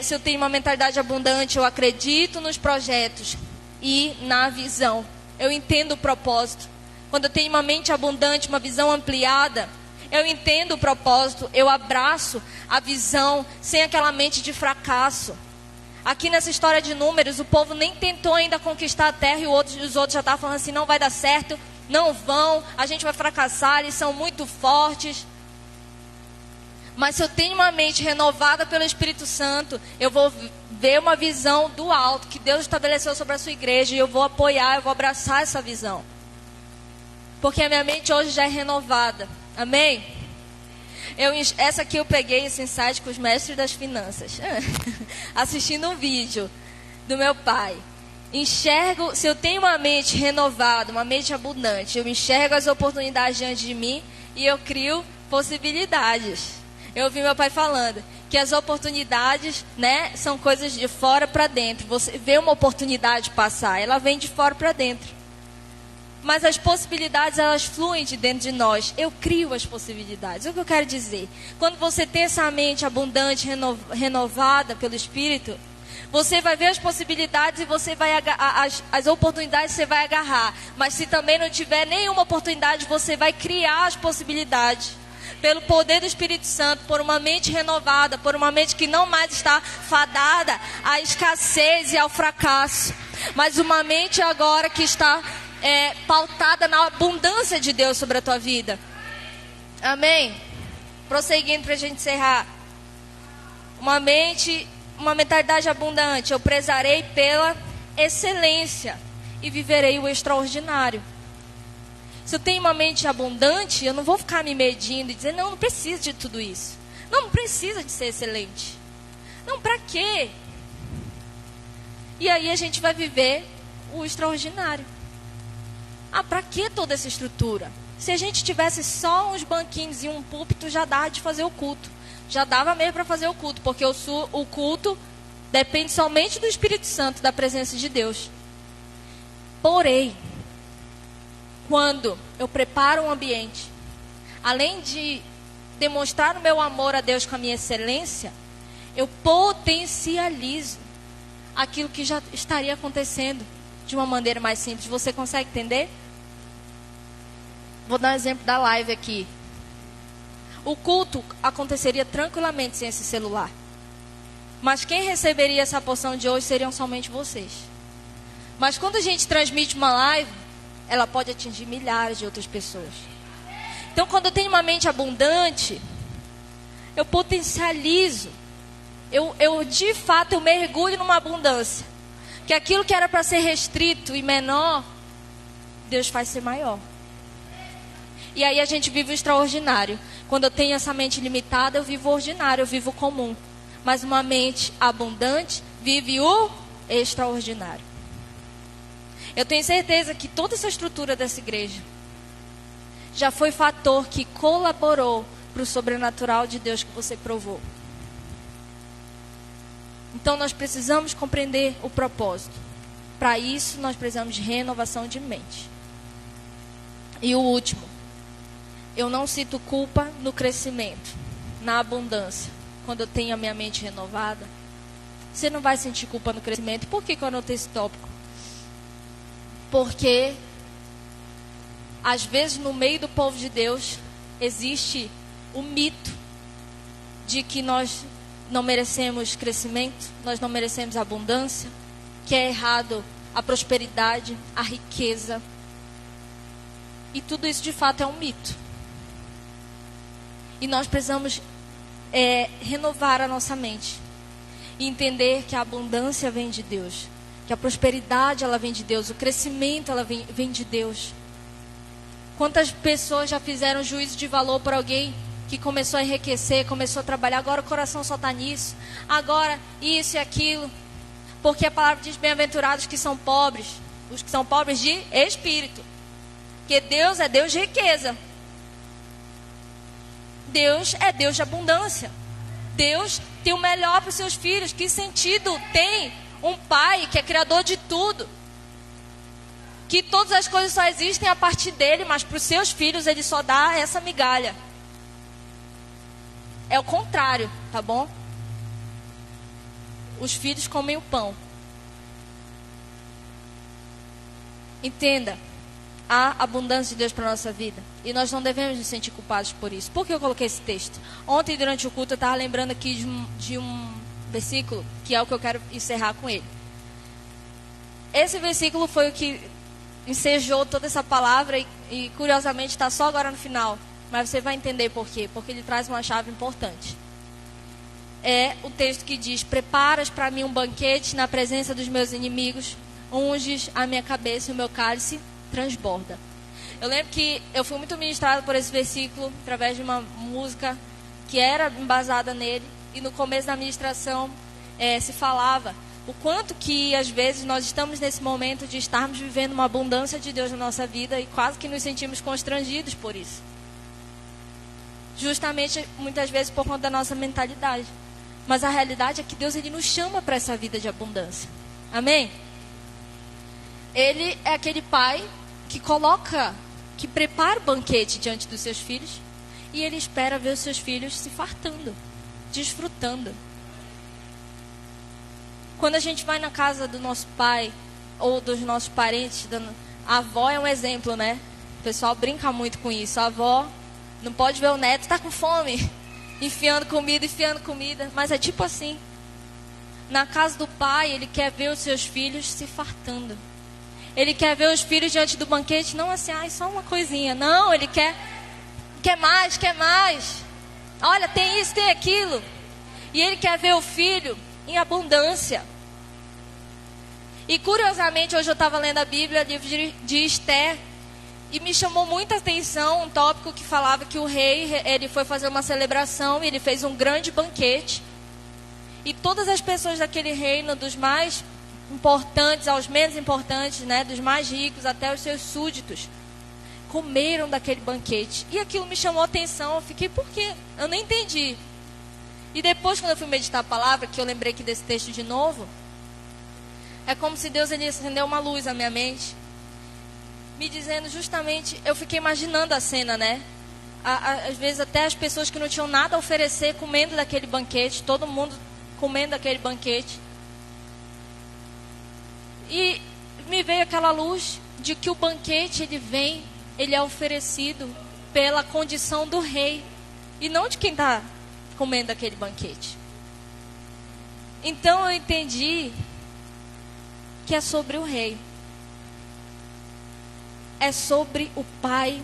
se eu tenho uma mentalidade abundante, eu acredito nos projetos e na visão. Eu entendo o propósito. Quando eu tenho uma mente abundante, uma visão ampliada, eu entendo o propósito, eu abraço a visão sem aquela mente de fracasso. Aqui nessa história de Números, o povo nem tentou ainda conquistar a terra e os outros já estavam falando assim, não vai dar certo, não vão, a gente vai fracassar, eles são muito fortes. Mas se eu tenho uma mente renovada pelo Espírito Santo, eu vou ver uma visão do alto que Deus estabeleceu sobre a sua igreja e eu vou apoiar, eu vou abraçar essa visão. Porque a minha mente hoje já é renovada. Amém? Essa aqui eu peguei esse insight com os mestres das finanças. Assistindo um vídeo do meu pai. Se eu tenho uma mente renovada, uma mente abundante, eu enxergo as oportunidades diante de mim e eu crio possibilidades. Eu ouvi meu pai falando que as oportunidades, são coisas de fora para dentro. Você vê uma oportunidade passar, ela vem de fora para dentro. Mas as possibilidades, elas fluem de dentro de nós. Eu crio as possibilidades. É o que eu quero dizer. Quando você tem essa mente abundante, renovada pelo Espírito, você vai ver as possibilidades e você vai as oportunidades você vai agarrar. Mas se também não tiver nenhuma oportunidade, você vai criar as possibilidades. Pelo poder do Espírito Santo, por uma mente renovada, por uma mente que não mais está fadada à escassez e ao fracasso. Mas uma mente agora que está pautada na abundância de Deus sobre a tua vida. Amém? Prosseguindo para a gente encerrar. Uma mentalidade abundante. Eu prezarei pela excelência e viverei o extraordinário. Se eu tenho uma mente abundante, eu não vou ficar me medindo e dizer, não preciso de tudo isso. Não precisa de ser excelente. Não, para quê? E aí a gente vai viver o extraordinário. Para que toda essa estrutura? Se a gente tivesse só uns banquinhos e um púlpito, já dava de fazer o culto. Já dava mesmo para fazer o culto, porque o culto depende somente do Espírito Santo, da presença de Deus. Porém, quando eu preparo um ambiente, além de demonstrar o meu amor a Deus com a minha excelência, eu potencializo aquilo que já estaria acontecendo de uma maneira mais simples. Você consegue entender? Vou dar um exemplo da live aqui. O culto aconteceria tranquilamente sem esse celular. Mas quem receberia essa porção de hoje seriam somente vocês. Mas quando a gente transmite uma live, ela pode atingir milhares de outras pessoas. Então, quando eu tenho uma mente abundante, eu potencializo. Eu de fato, eu mergulho numa abundância. Que aquilo que era para ser restrito e menor, Deus faz ser maior. E aí a gente vive o extraordinário. Quando eu tenho essa mente limitada, eu vivo o ordinário, eu vivo o comum. Mas uma mente abundante vive o extraordinário. Eu tenho certeza que toda essa estrutura dessa igreja já foi fator que colaborou para o sobrenatural de Deus que você provou. Então nós precisamos compreender o propósito. Para isso nós precisamos de renovação de mente. E o último, eu não sinto culpa no crescimento, na abundância. Quando eu tenho a minha mente renovada, você não vai sentir culpa no crescimento. Por que eu anotei esse tópico? Porque às vezes no meio do povo de Deus existe o mito de que nós não merecemos crescimento, nós não merecemos abundância, que é errado a prosperidade, a riqueza. E tudo isso de fato é um mito. E nós precisamos renovar a nossa mente e entender que a abundância vem de Deus, que a prosperidade ela vem de Deus, o crescimento ela vem de Deus. Quantas pessoas já fizeram juízo de valor por alguém que começou a enriquecer, começou a trabalhar, agora o coração só está nisso, agora isso e aquilo, porque a palavra diz bem-aventurados que são pobres, os que são pobres de espírito, porque Deus é Deus de riqueza, Deus é Deus de abundância, Deus tem o melhor para os seus filhos. Que sentido tem um pai que é criador de tudo, que todas as coisas só existem a partir dele, mas para os seus filhos ele só dá essa migalha? É o contrário, tá bom? Os filhos comem o pão. Entenda, há abundância de Deus para a nossa vida. E nós não devemos nos sentir culpados por isso. Por que eu coloquei esse texto? Ontem, durante o culto, eu estava lembrando aqui de um versículo, que é o que eu quero encerrar com ele. Esse versículo foi o que ensejou toda essa palavra e curiosamente está só agora no final. Mas você vai entender por quê. Porque ele traz uma chave importante. É o texto que diz: preparas para mim um banquete na presença dos meus inimigos, unges a minha cabeça e o meu cálice transborda. Eu lembro que eu fui muito ministrada por esse versículo através de uma música que era embasada nele. E no começo da ministração se falava o quanto que às vezes nós estamos nesse momento de estarmos vivendo uma abundância de Deus na nossa vida e quase que nos sentimos constrangidos por isso. Justamente muitas vezes por conta da nossa mentalidade. Mas a realidade é que Deus ele nos chama para essa vida de abundância. Amém? Ele é aquele pai que prepara o banquete diante dos seus filhos e ele espera ver os seus filhos se fartando, desfrutando. Quando a gente vai na casa do nosso pai ou dos nossos parentes, a avó é um exemplo, né? O pessoal brinca muito com isso. A avó não pode ver o neto, está com fome, enfiando comida, mas é tipo assim. Na casa do pai, ele quer ver os seus filhos se fartando. Ele quer ver os filhos diante do banquete, não assim, só uma coisinha. Não, ele quer mais. Olha, tem isso, tem aquilo. E ele quer ver o filho em abundância. E curiosamente, hoje eu estava lendo a Bíblia, livro de Esther, e me chamou muita atenção um tópico que falava que o rei, ele foi fazer uma celebração e ele fez um grande banquete. E todas as pessoas daquele reino, dos mais importantes aos menos importantes, né, dos mais ricos até os seus súditos, comeram daquele banquete. E aquilo me chamou a atenção, eu fiquei, por quê? Eu não entendi. E depois, quando eu fui meditar a palavra, que eu lembrei aqui desse texto de novo, é como se Deus ele acendeu uma luz na minha mente, me dizendo justamente, eu fiquei imaginando a cena, né? Às vezes até as pessoas que não tinham nada a oferecer comendo daquele banquete, todo mundo comendo daquele banquete. E me veio aquela luz de que o banquete ele vem ele é oferecido pela condição do rei e não de quem está comendo aquele banquete. Então eu entendi que é sobre o rei, é sobre o Pai,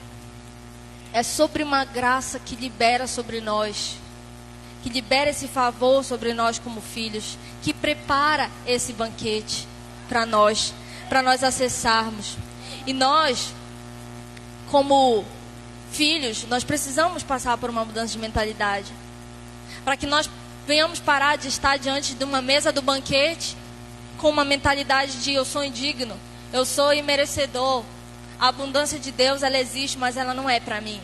é sobre uma graça que libera sobre nós, que libera esse favor sobre nós como filhos, que prepara esse banquete para nós acessarmos. E nós, como filhos, nós precisamos passar por uma mudança de mentalidade, para que nós venhamos parar de estar diante de uma mesa do banquete com uma mentalidade de eu sou indigno, eu sou imerecedor. A abundância de Deus, ela existe, mas ela não é para mim.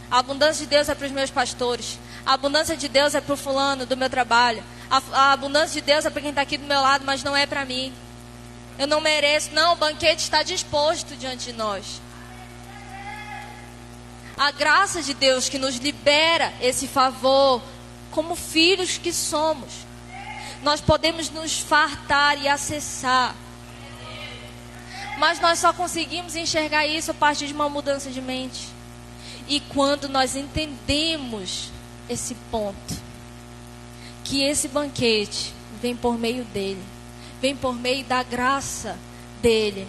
A abundância de Deus é para os meus pastores. A abundância de Deus é para o fulano do meu trabalho. A abundância de Deus é para quem está aqui do meu lado, mas não é para mim. Eu não mereço. Não, o banquete está disposto diante de nós. A graça de Deus que nos libera esse favor, como filhos que somos. Nós podemos nos fartar e acessar. Mas nós só conseguimos enxergar isso a partir de uma mudança de mente. E quando nós entendemos esse ponto, que esse banquete vem por meio dele, vem por meio da graça dele,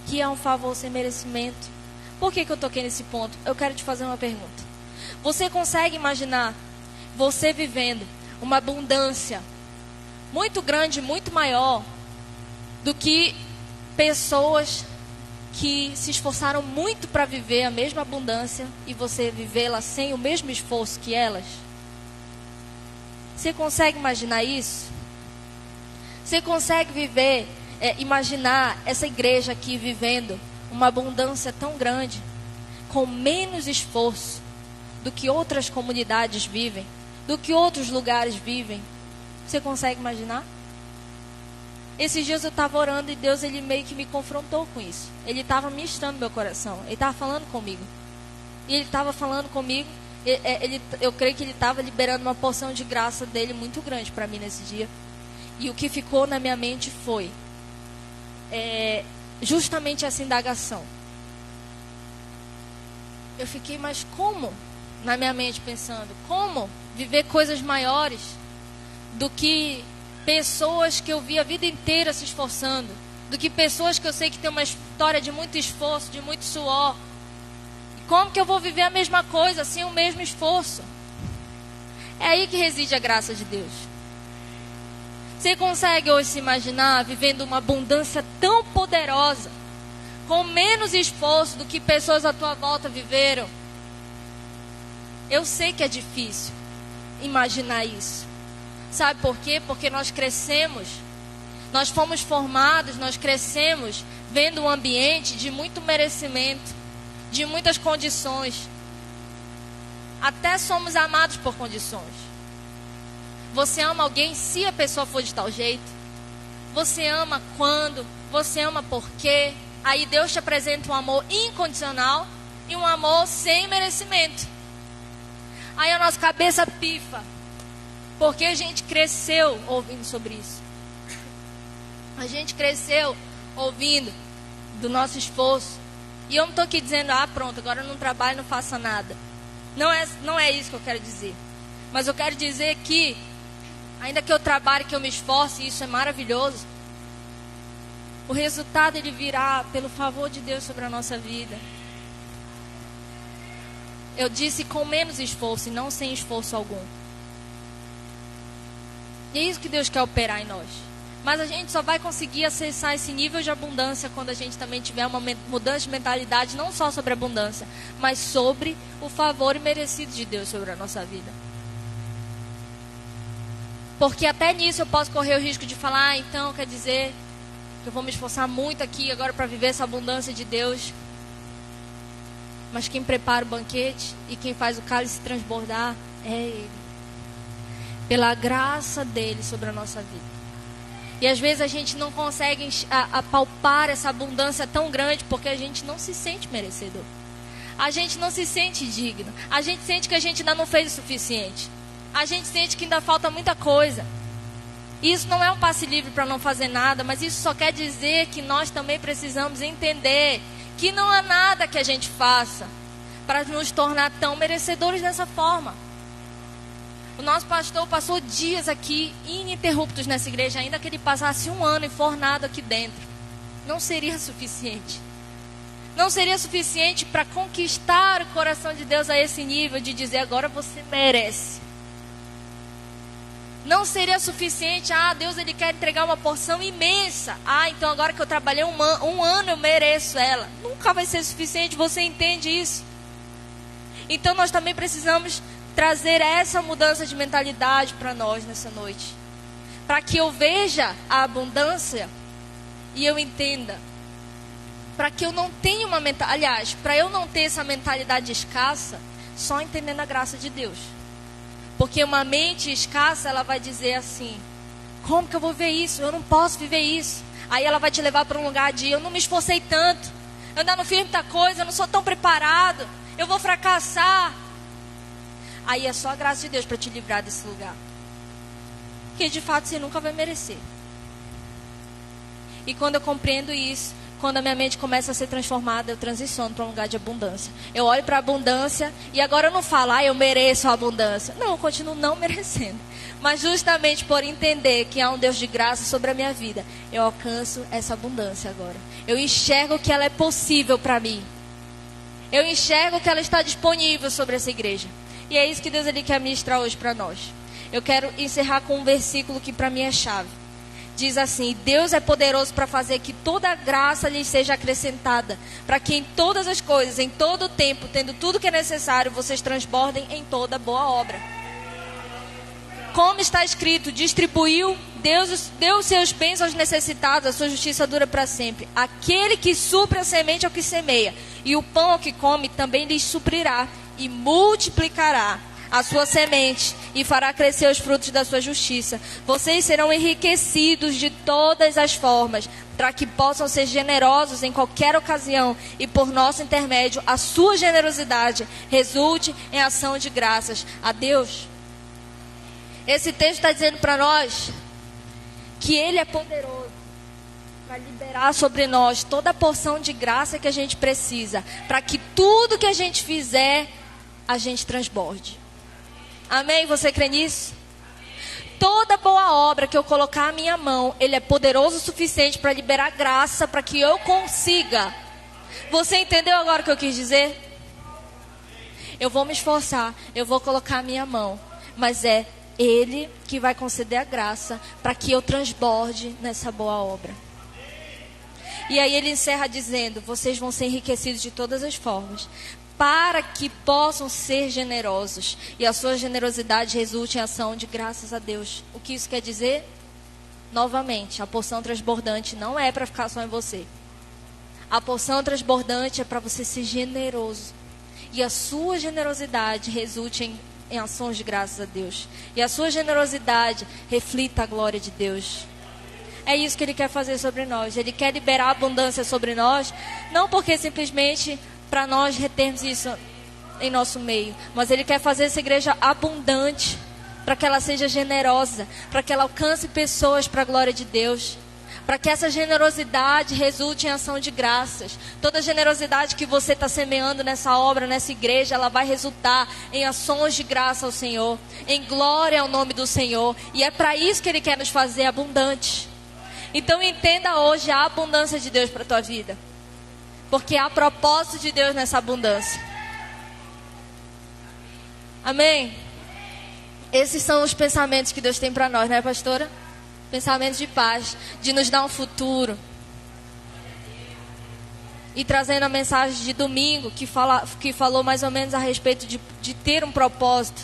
que é um favor sem merecimento. Por que eu toquei nesse ponto? Eu quero te fazer uma pergunta. Você consegue imaginar você vivendo uma abundância muito grande, muito maior do que pessoas que se esforçaram muito para viver a mesma abundância e você vivê-la sem o mesmo esforço que elas? Você consegue imaginar isso? Você consegue imaginar essa igreja aqui vivendo uma abundância tão grande, com menos esforço do que outras comunidades vivem, do que outros lugares vivem? Você consegue imaginar? Esses dias eu estava orando e Deus, ele meio que me confrontou com isso. Ele estava ministrando meu coração. Ele estava falando comigo. E ele estava falando comigo. Eu creio que ele estava liberando uma porção de graça dele muito grande para mim nesse dia. E o que ficou na minha mente foi justamente essa indagação. Eu fiquei, mas como? Na minha mente pensando, como viver coisas maiores do que pessoas que eu vi a vida inteira se esforçando, do que pessoas que eu sei que tem uma história de muito esforço, de muito suor. E como que eu vou viver a mesma coisa, sem o mesmo esforço? É aí que reside a graça de Deus. Você consegue hoje se imaginar vivendo uma abundância tão poderosa, com menos esforço do que pessoas à tua volta viveram? Eu sei que é difícil imaginar isso. Sabe por quê? Porque nós crescemos, nós fomos formados, nós crescemos vendo um ambiente de muito merecimento, de muitas condições. Até somos amados por condições. Você ama alguém se a pessoa for de tal jeito? Você ama quando? Você ama por quê? Aí Deus te apresenta um amor incondicional e um amor sem merecimento. Aí a nossa cabeça pifa. Porque a gente cresceu ouvindo sobre isso. A gente cresceu ouvindo do nosso esforço. E eu não estou aqui dizendo, pronto, agora eu não trabalho, não faço nada. Não é isso que eu quero dizer. Mas eu quero dizer que, ainda que eu trabalhe, que eu me esforce, e isso é maravilhoso, o resultado ele virá pelo favor de Deus sobre a nossa vida. Eu disse com menos esforço e não sem esforço algum. E é isso que Deus quer operar em nós. Mas a gente só vai conseguir acessar esse nível de abundância quando a gente também tiver uma mudança de mentalidade, não só sobre abundância, mas sobre o favor merecido de Deus sobre a nossa vida. Porque até nisso eu posso correr o risco de falar, então quer dizer que eu vou me esforçar muito aqui agora para viver essa abundância de Deus. Mas quem prepara o banquete e quem faz o cálice transbordar é Ele. Pela graça dele sobre a nossa vida. E às vezes a gente não consegue apalpar essa abundância tão grande porque a gente não se sente merecedor. A gente não se sente digno. A gente sente que a gente ainda não fez o suficiente. A gente sente que ainda falta muita coisa. Isso não é um passe livre para não fazer nada, mas isso só quer dizer que nós também precisamos entender que não há nada que a gente faça para nos tornar tão merecedores dessa forma. O nosso pastor passou dias aqui ininterruptos nessa igreja, ainda que ele passasse 1 ano enfornado aqui dentro. Não seria suficiente. Não seria suficiente para conquistar o coração de Deus a esse nível de dizer, agora você merece. Não seria suficiente, Deus ele quer entregar uma porção imensa. Então agora que eu trabalhei um ano eu mereço ela. Nunca vai ser suficiente, você entende isso? Então nós também precisamos trazer essa mudança de mentalidade para nós nessa noite. Para que eu veja a abundância e eu entenda. Para que eu não tenha uma mentalidade, aliás, para eu não ter essa mentalidade escassa, só entendendo a graça de Deus. Porque uma mente escassa, ela vai dizer assim, como que eu vou ver isso? Eu não posso viver isso. Aí ela vai te levar para um lugar de, eu não me esforcei tanto, eu ainda não fiz muita coisa, eu não sou tão preparado, eu vou fracassar. Aí é só a graça de Deus para te livrar desse lugar. Que de fato você nunca vai merecer. E quando eu compreendo isso, quando a minha mente começa a ser transformada, eu transiciono para um lugar de abundância. Eu olho para a abundância e agora eu não falo, eu mereço a abundância. Não, eu continuo não merecendo. Mas justamente por entender que há um Deus de graça sobre a minha vida, eu alcanço essa abundância agora. Eu enxergo que ela é possível para mim. Eu enxergo que ela está disponível sobre essa igreja. E é isso que Deus ele quer ministrar hoje para nós. Eu quero encerrar com um versículo que para mim é chave. Diz assim, Deus é poderoso para fazer que toda a graça lhe seja acrescentada, para que em todas as coisas, em todo o tempo, tendo tudo que é necessário, vocês transbordem em toda boa obra. Como está escrito, distribuiu, Deus deu os seus bens aos necessitados, a sua justiça dura para sempre. Aquele que supre a semente ao que semeia, e o pão ao que come também lhes suprirá, e multiplicará a sua semente e fará crescer os frutos da sua justiça. Vocês serão enriquecidos de todas as formas, para que possam ser generosos em qualquer ocasião e por nosso intermédio a sua generosidade resulte em ação de graças a Deus. Esse texto está dizendo para nós que Ele é poderoso para liberar sobre nós toda a porção de graça que a gente precisa, para que tudo que a gente fizer, a gente transborde. Amém? Você crê nisso? Toda boa obra que eu colocar a minha mão, Ele é poderoso o suficiente para liberar graça, para que eu consiga. Você entendeu agora o que eu quis dizer? Eu vou me esforçar, eu vou colocar a minha mão, mas é Ele que vai conceder a graça para que eu transborde nessa boa obra. E aí ele encerra dizendo, vocês vão ser enriquecidos de todas as formas, para que possam ser generosos e a sua generosidade resulte em ação de graças a Deus. O que isso quer dizer? Novamente, a porção transbordante não é para ficar só em você. A porção transbordante é para você ser generoso. E a sua generosidade resulte em ações de graças a Deus. E a sua generosidade reflita a glória de Deus. É isso que Ele quer fazer sobre nós. Ele quer liberar abundância sobre nós, não porque simplesmente para nós retermos isso em nosso meio, mas Ele quer fazer essa igreja abundante, para que ela seja generosa, para que ela alcance pessoas para a glória de Deus, para que essa generosidade resulte em ação de graças. Toda generosidade que você está semeando nessa obra, nessa igreja, ela vai resultar em ações de graça ao Senhor, em glória ao nome do Senhor, e é para isso que Ele quer nos fazer abundantes. Então entenda hoje a abundância de Deus para a tua vida, porque há propósito de Deus nessa abundância. Amém? Esses são os pensamentos que Deus tem para nós, né, pastora? Pensamentos de paz, de nos dar um futuro. E trazendo a mensagem de domingo, que falou mais ou menos a respeito de ter um propósito,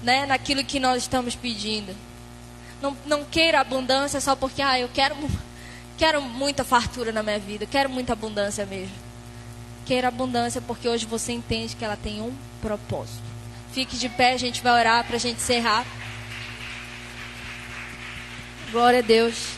né, naquilo que nós estamos pedindo. Não queira abundância só porque eu quero muita fartura na minha vida, quero muita abundância mesmo. Queira abundância porque hoje você entende que ela tem um propósito. Fique de pé, a gente vai orar para a gente encerrar. Glória a Deus.